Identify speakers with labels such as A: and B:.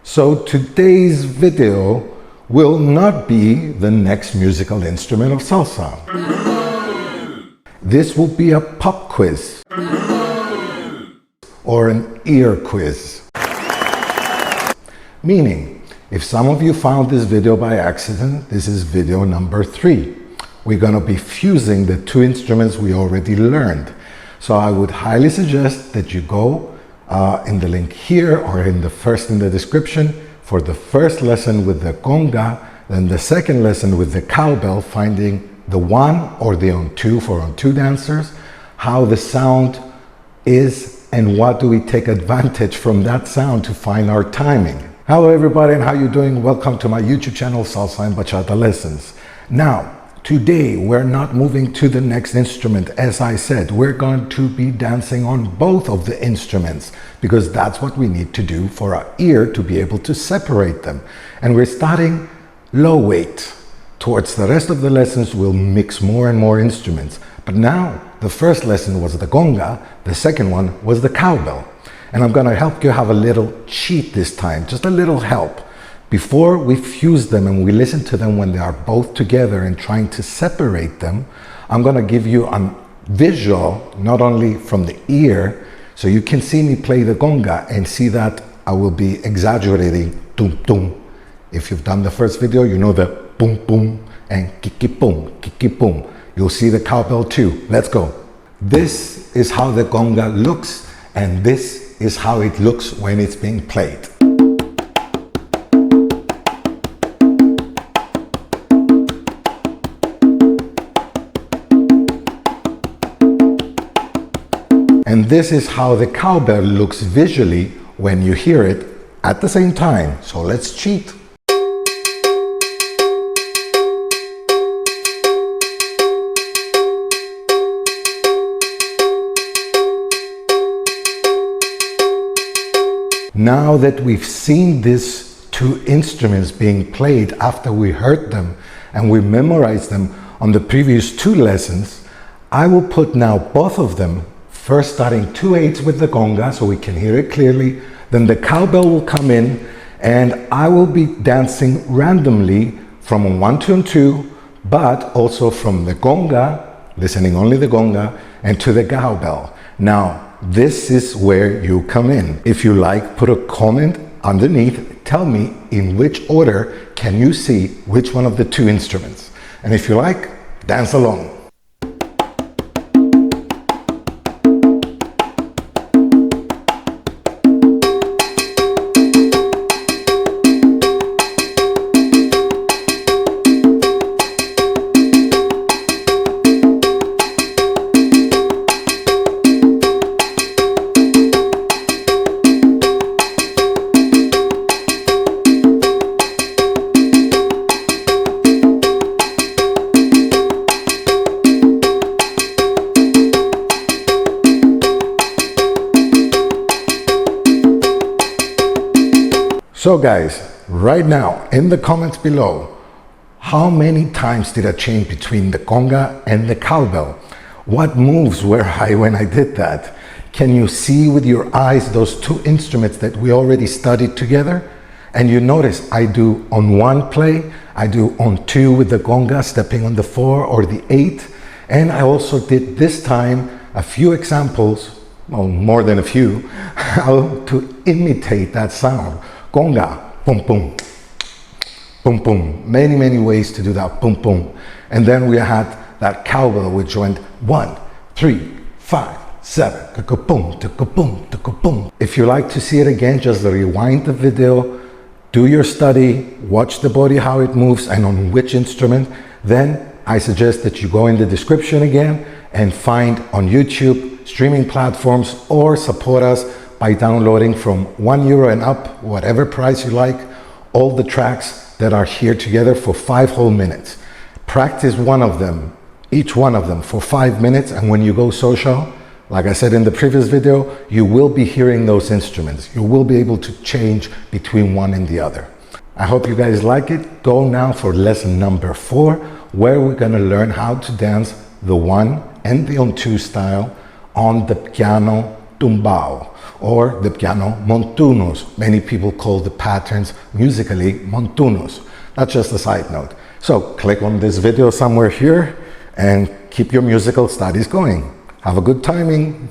A: So today's video will not be the next musical instrument of salsa. This will be a pop quiz or an ear quiz. Meaning, if some of you found this video by accident, this is video number 3. We're going to be fusing the two instruments we already learned. So I would highly suggest that you go in the link here or in the description for the first lesson with the Conga, then the second lesson with the Cowbell, finding the On or the On2 for On2 dancers, how the sound is and what do we take advantage from that sound to find our timing. Hello everybody, and how you doing? Welcome to my YouTube channel, Salsa and Bachata Lessons. Now, today we're not moving to the next instrument. As I said, we're going to be dancing on both of the instruments because that's what we need to do for our ear to be able to separate them. And we're starting low weight. Towards the rest of the lessons, we'll mix more and more instruments. But now, the first lesson was the Gonga, the second one was the Cowbell. And I'm going to help you have a little cheat this time, just a little help. Before we fuse them and we listen to them when they are both together and trying to separate them, I'm going to give you a visual, not only from the ear, so you can see me play the Gonga and see that I will be exaggerating tum tum. If you've done the first video, you know the boom boom and kiki boom. You'll see the Cowbell too. Let's go. This is how the Gonga looks, and this is how it looks when it's being played. And this is how the Cowbell looks visually when you hear it at the same time. So let's cheat. Now that we've seen these two instruments being played after we heard them and we memorized them on the previous 2 lessons, I will put now both of them, first starting 2/8 with the Conga so we can hear it clearly, then the Cowbell will come in and I will be dancing randomly from On1 to On2, but also from the Conga, listening only the Conga, and to the Cowbell. Now, this is where you come in. If you like, put a comment underneath, tell me in which order can you see which one of the 2 instruments. And if you like, dance along. So guys, right now in the comments below, how many times did I change between the Conga and the Cowbell? What moves were I when I did that? Can you see with your eyes those 2 instruments that we already studied together? And you notice I do on 1 play, I do on 2 with the Conga, stepping on the 4 or the 8. And I also did this time a few examples, well, more than a few, how to imitate that sound. Conga, boom, boom, boom, boom. Many ways to do that, boom, boom. And then we had that Cowbell, which went 1, 3, 5, 7, boom, boom, boom. If you like to see it again, just rewind the video, do your study, watch the body, how it moves, and on which instrument. Then I suggest that you go in the description again and find on YouTube, streaming platforms, or support us by downloading from €1 and up, whatever price you like, all the tracks that are here together for 5 whole minutes. Practice one of them, each one of them for 5 minutes, and when you go social, like I said in the previous video, you will be hearing those instruments. You will be able to change between one and the other. I hope you guys like it. Go now for lesson number 4, where we're gonna learn how to dance the 1 and the On2 style on the piano tumbao, or the piano montunos. Many people call the patterns musically montunos. That's just a side note. So click on this video somewhere here and keep your musical studies going. Have a good timing.